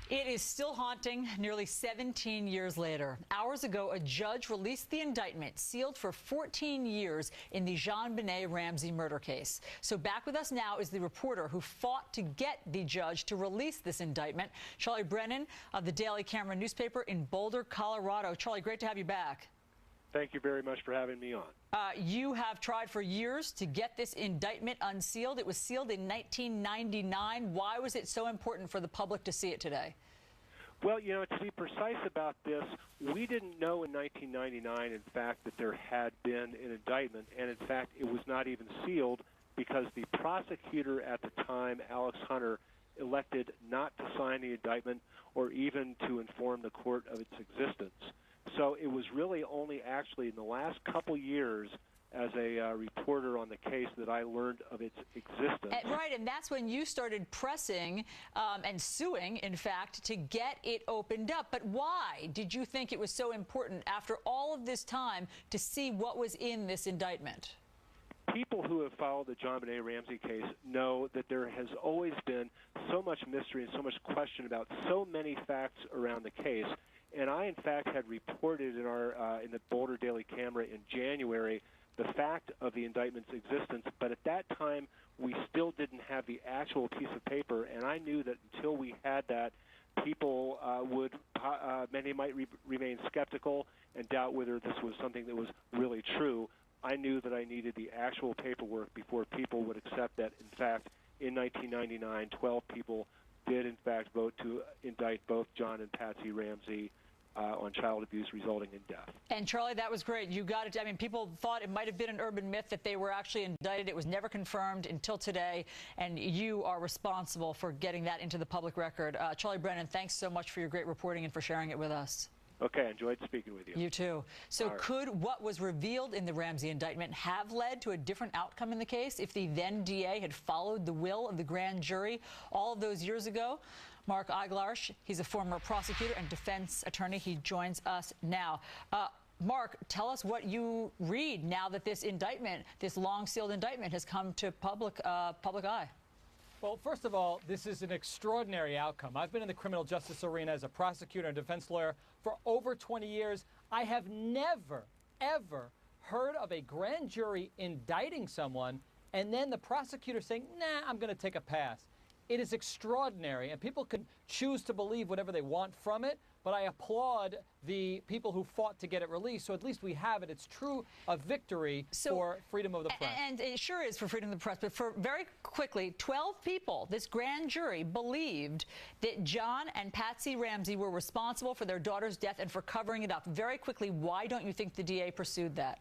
It is still haunting nearly 17 years later. Hours ago, a judge released the indictment sealed for 14 years in the JonBenet Ramsey murder case. So back with us now is the reporter who fought to get the judge to release this indictment, Charlie Brennan of the Daily Camera newspaper in Boulder, Colorado. Charlie, great to have you back. Thank you very much for having me on. You have tried for years to get this indictment unsealed. It was sealed in 1999. Why was it so important for the public to see it today? Well, you know, to be precise about this, we didn't know in 1999, in fact, that there had been an indictment, and in fact, it was not even sealed because the prosecutor at the time, Alex Hunter, elected not to sign the indictment or even to inform the court of its existence. So it was really only actually in the last couple years as a reporter on the case that I learned of its existence. Right, and that's when you started pressing and suing, in fact, to get it opened up. But why did you think it was so important after all of this time to see what was in this indictment? People who have followed the JonBenet Ramsey case know that there has always been so much mystery and so much question about so many facts around the case. And I, in fact, had reported in in the Boulder Daily Camera in January the fact of the indictment's existence, but at that time we still didn't have the actual piece of paper, and I knew that until we had that, people many might remain skeptical and doubt whether this was something that was really true. I knew that I needed the actual paperwork before people would accept that, in fact, in 1999, 12 people did, in fact, vote to indict both John and Patsy Ramsey on child abuse resulting in death. And, Charlie, that was great. You got it. I mean, people thought it might have been an urban myth that they were actually indicted. It was never confirmed until today, and you are responsible for getting that into the public record. Charlie Brennan, thanks so much for your great reporting and for sharing it with us. Okay, I enjoyed speaking with you. You too. So right. Could what was revealed in the Ramsey indictment have led to a different outcome in the case if the then DA had followed the will of the grand jury all of those years ago? Mark Eiglarsh, he's a former prosecutor and defense attorney. He joins us now. Mark, tell us what you read now that this indictment, this long-sealed indictment, has come to public eye. Well, first of all, this is an extraordinary outcome. I've been in the criminal justice arena as a prosecutor and defense lawyer for over 20 years. I have never, ever heard of a grand jury indicting someone and then the prosecutor saying, nah, I'm going to take a pass. It is extraordinary, and people can choose to believe whatever they want from it, but I applaud the people who fought to get it released, so at least we have it. It's true a victory for freedom of the press. And it sure is for freedom of the press, but for very quickly, 12 people, this grand jury believed that John and Patsy Ramsey were responsible for their daughter's death and for covering it up. Very quickly, why don't you think the DA pursued that?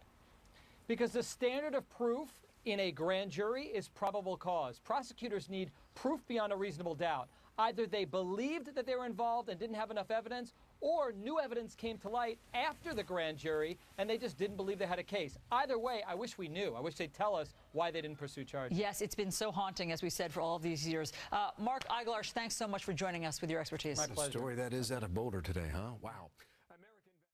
Because the standard of proof in a grand jury is probable cause. Prosecutors need proof beyond a reasonable doubt. Either they believed that they were involved and didn't have enough evidence, or new evidence came to light after the grand jury and they just didn't believe they had a case. Either way, I wish we knew. I wish they'd tell us why they didn't pursue charges. Yes, it's been so haunting, as we said, for all of these years. Mark Eiglarsh, thanks so much for joining us with your expertise. My pleasure. Story that is out of Boulder today, huh? Wow.